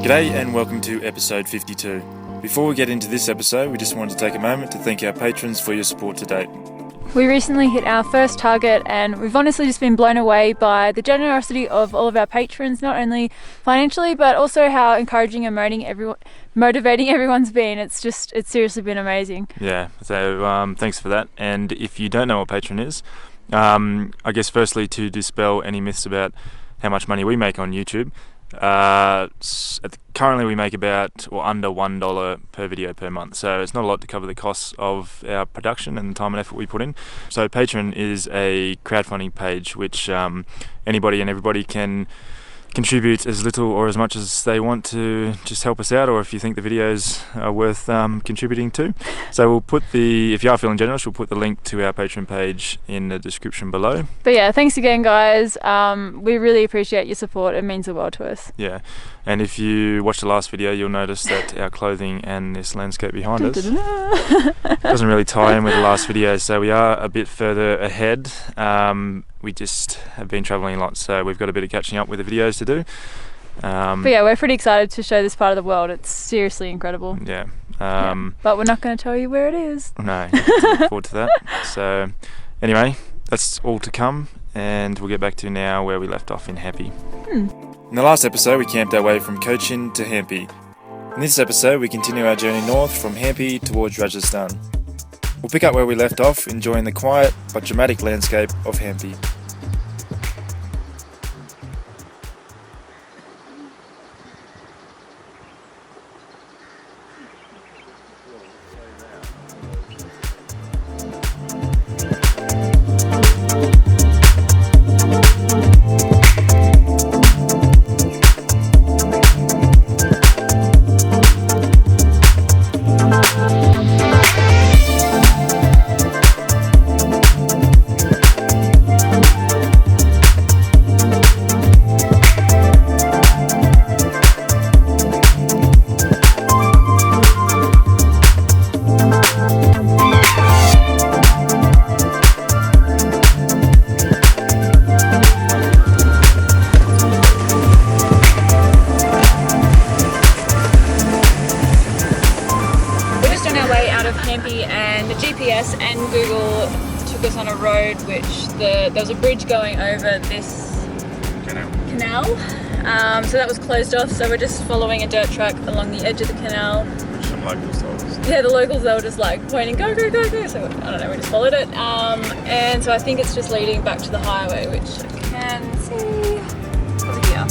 G'day and welcome to episode 52. Before we get into this episode, we just wanted to take a moment to thank our patrons for your support to date. We recently hit our first target and we've honestly just been blown away by the generosity of all of our patrons, not only financially but also how encouraging and motivating everyone's been. It's seriously been amazing. Yeah, so thanks for that. And if you don't know what Patreon is, I guess firstly to dispel any myths about how much money we make on YouTube, currently we make about or under $1 per video per month, so it's not a lot to cover the costs of our production and the time and effort we put in. So Patreon is a crowdfunding page which anybody and everybody can contribute as little or as much as they want to just help us out, or if you think the videos are worth contributing to. So we'll put if you are feeling generous, we'll put the link to our Patreon page in the description below. But yeah, thanks again guys, we really appreciate your support, it means the world to us. Yeah, and if you watch the last video you'll notice that our clothing and this landscape behind us doesn't really tie in with the last video, so we are a bit further ahead. We just have been travelling a lot, so we've got a bit of catching up with the videos to do. But yeah, we're pretty excited to show this part of the world. It's seriously incredible. Yeah. But we're not going to tell you where it is. No, look forward to that. So anyway, that's all to come, and we'll get back to now where we left off in Hampi. In the last episode we camped our way from Cochin to Hampi. In this episode we continue our journey north from Hampi towards Rajasthan. We'll pick up where we left off, enjoying the quiet but dramatic landscape of Hampi. And the GPS and Google took us on a road which there was a bridge going over this canal. So that was closed off, so we're just following a dirt track along the edge of the canal. Some locals told us. Yeah, the locals, they were just like pointing, go, go, go, go. So I don't know, we just followed it. And so I think it's just leading back to the highway, which I can see over here.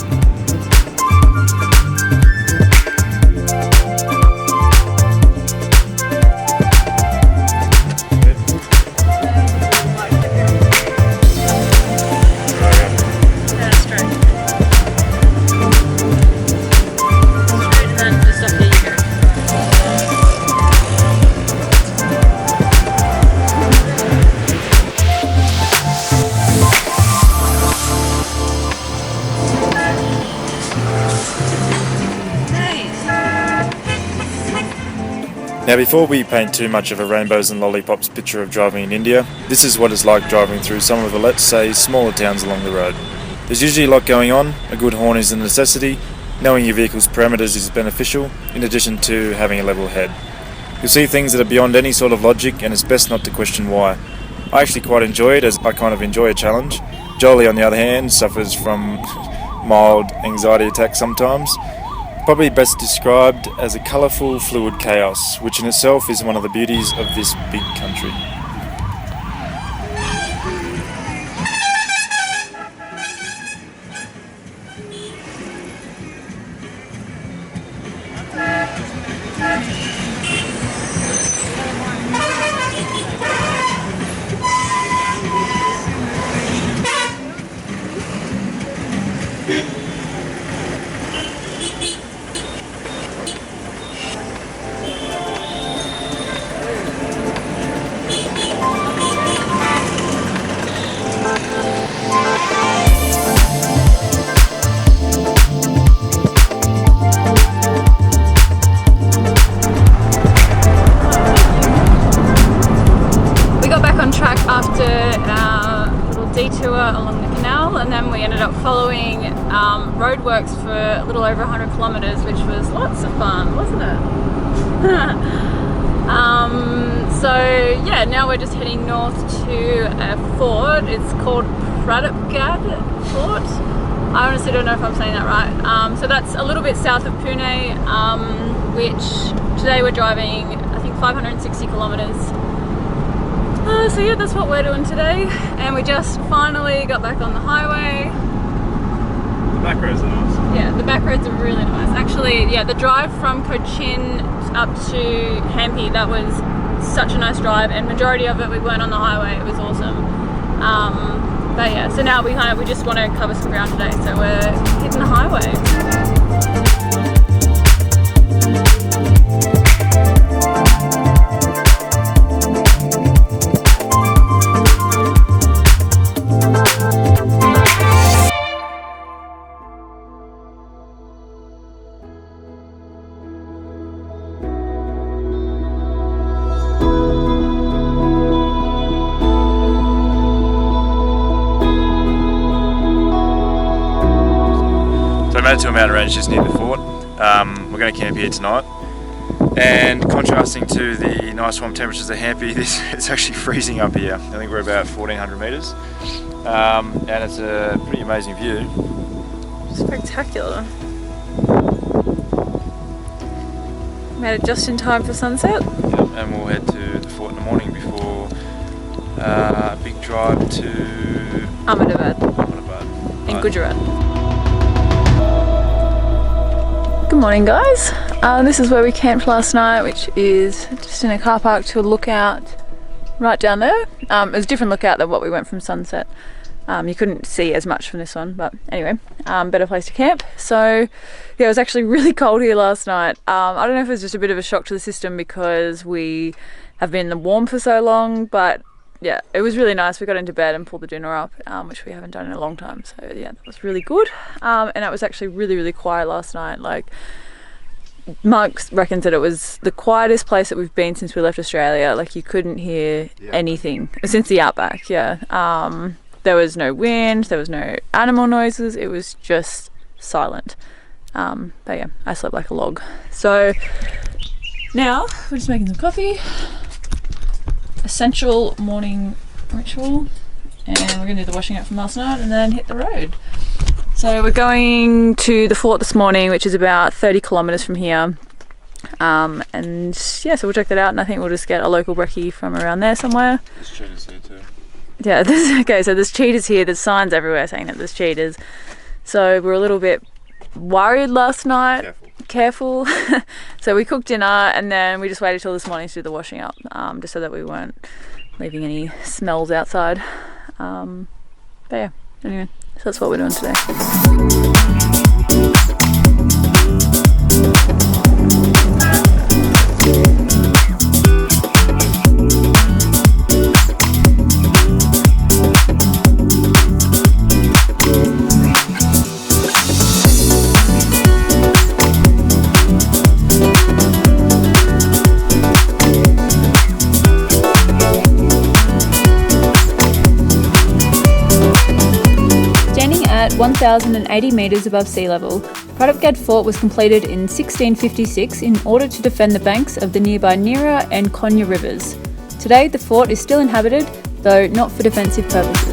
Now before we paint too much of a rainbows and lollipops picture of driving in India, this is what it's like driving through some of the, let's say, smaller towns along the road. There's usually a lot going on, a good horn is a necessity, knowing your vehicle's parameters is beneficial, in addition to having a level head. You'll see things that are beyond any sort of logic, and it's best not to question why. I actually quite enjoy it, as I kind of enjoy a challenge. Jolie, on the other hand, suffers from mild anxiety attacks sometimes. Probably best described as a colourful fluid chaos, which in itself is one of the beauties of this big country. after our little detour along the canal, and then we we ended up following roadworks for a little over 100 kilometres, which was lots of fun, wasn't it? So yeah, now we're just heading north to a fort. It's called Pratapgarh Fort. I honestly don't know if I'm saying that right. So that's a little bit south of Pune, which today we're driving, I think, 560 kilometres. So yeah, that's what we're doing today, and we just finally got back on the highway. The back roads are nice. Yeah, the back roads are really nice. Actually, yeah, the drive from Cochin up to Hampi, that was such a nice drive, and majority of it we weren't on the highway. It was awesome. But yeah, so now we just want to cover some ground today, so we're hitting the highway. Made it to a mountain range just near the fort. We're going to camp here tonight, and contrasting to the nice warm temperatures of Hampi, it's actually freezing up here. I think we're about 1400 metres, and it's a pretty amazing view. Spectacular. Made it just in time for sunset. Yep, and we'll head to the fort in the morning before a big drive to Ahmedabad in Gujarat. Good morning, guys. This is where we camped last night, which is just in a car park to a lookout right down there. It was a different lookout than what we went from sunset. You couldn't see as much from this one, but anyway, better place to camp. So yeah, it was actually really cold here last night. I don't know if it was just a bit of a shock to the system because we have been in the warm for so long, but yeah, it was really nice. We got into bed and pulled the dinner up, which we haven't done in a long time. So yeah, that was really good. And it was actually really, really quiet last night. Like, Mark reckons that it was the quietest place that we've been since we left Australia. Like, you couldn't hear anything since the outback. Yeah. There was no wind. There was no animal noises. It was just silent. But yeah, I slept like a log. So now we're just making some coffee. Essential morning ritual, and we're going to do the washing up from last night and then hit the road. So we're going to the fort this morning, which is about 30 kilometres from here, and yeah, so we'll check that out, and I think we'll just get a local brekkie from around there somewhere. There's cheetahs here too. Yeah, okay, so there's cheetahs here. There's signs everywhere saying that there's cheetahs, so we're a little bit worried last night. Careful. So we cooked dinner and then we just waited till this morning to do the washing up, just so that we weren't leaving any smells outside. But yeah, anyway, so that's what we're doing today. At 1,080 metres above sea level, Pratapgarh Fort was completed in 1656 in order to defend the banks of the nearby Nira and Konya rivers. Today, the fort is still inhabited, though not for defensive purposes.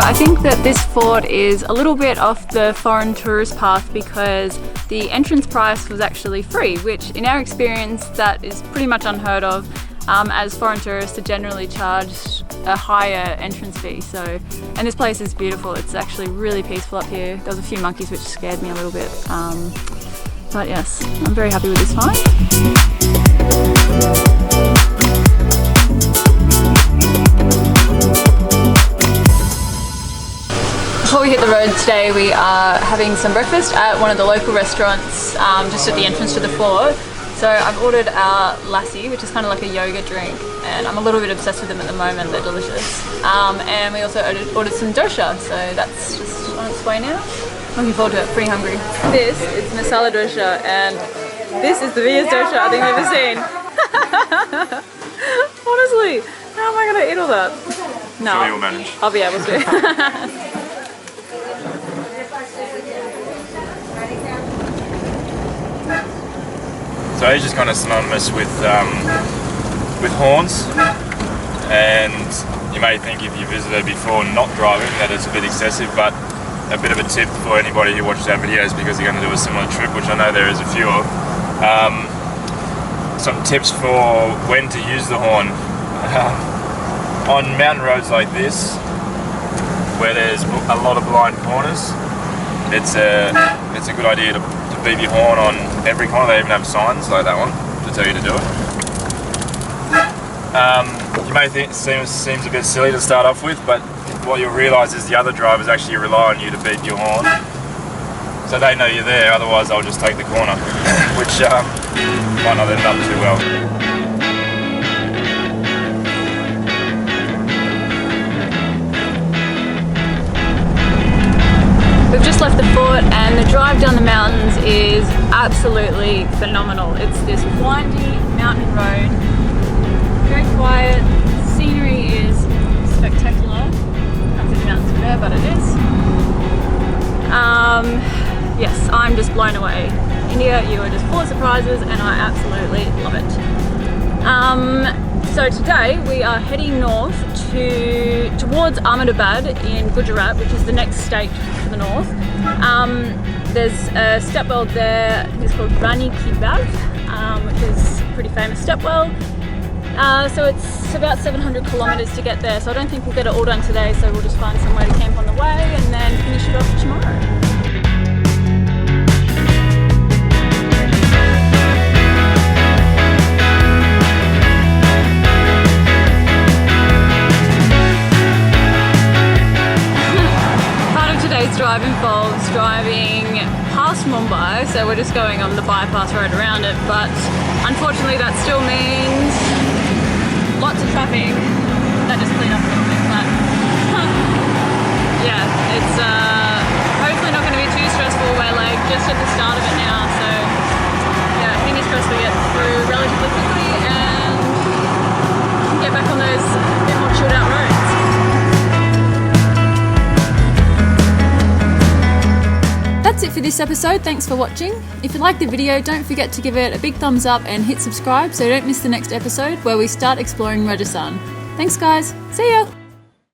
I think that this fort is a little bit off the foreign tourist path because the entrance price was actually free, which in our experience that is pretty much unheard of, as foreign tourists are generally charged a higher entrance fee. So, and this place is beautiful. It's actually really peaceful up here. There was a few monkeys which scared me a little bit, but yes, I'm very happy with this find. Before we hit the road today, we are having some breakfast at one of the local restaurants just at the entrance to the fort. So I've ordered our lassi, which is kind of like a yoga drink, and I'm a little bit obsessed with them at the moment. They're delicious. And we also ordered some dosha, so that's just on its way now. Looking forward to it, pretty hungry. This is masala dosha, and this is the biggest dosha I think I've ever seen. Honestly, how am I going to eat all that? No, Sure you'll manage. I'll be able to. So Asia's kind of synonymous with horns, and you may think if you visited before not driving that it's a bit excessive, but a bit of a tip for anybody who watches our videos because they're going to do a similar trip, which I know there is a few of. Some tips for when to use the horn. On mountain roads like this, where there's a lot of blind corners, it's a good idea to beep your horn on every corner. They even have signs like that one to tell you to do it. You may think it seems a bit silly to start off with, but what you'll realise is the other drivers actually rely on you to beep your horn, so they know you're there. Otherwise, they'll just take the corner, which might not end up too well. We've just left the fort, and the drive down the mountains is absolutely phenomenal. It's this windy mountain road, very quiet, scenery is spectacular. Can't see the mountains from there, but it is. Yes, I'm just blown away. India, you are just full of surprises, and I absolutely love it. So today we are heading north towards Ahmedabad in Gujarat, which is the next state to the north. There's a stepwell there. It's called Rani Ki Bav, which is a pretty famous stepwell. So it's about 700 kilometres to get there. So I don't think we'll get it all done today. So we'll just find somewhere to camp on the way and then finish it off tomorrow. Drive involves driving past Mumbai, so we're just going on the bypass road around it, but unfortunately that still means lots of traffic. That just cleaned up a little bit, but yeah, it's hopefully not going to be too stressful. We're like just at the start of it now, so yeah, fingers crossed we get through relatively quickly and get back on those bit more chilled out roads. That's it for this episode. Thanks for watching. If you liked the video, don't forget to give it a big thumbs up and hit subscribe so you don't miss the next episode where we start exploring Rajasthan. Thanks guys. See ya!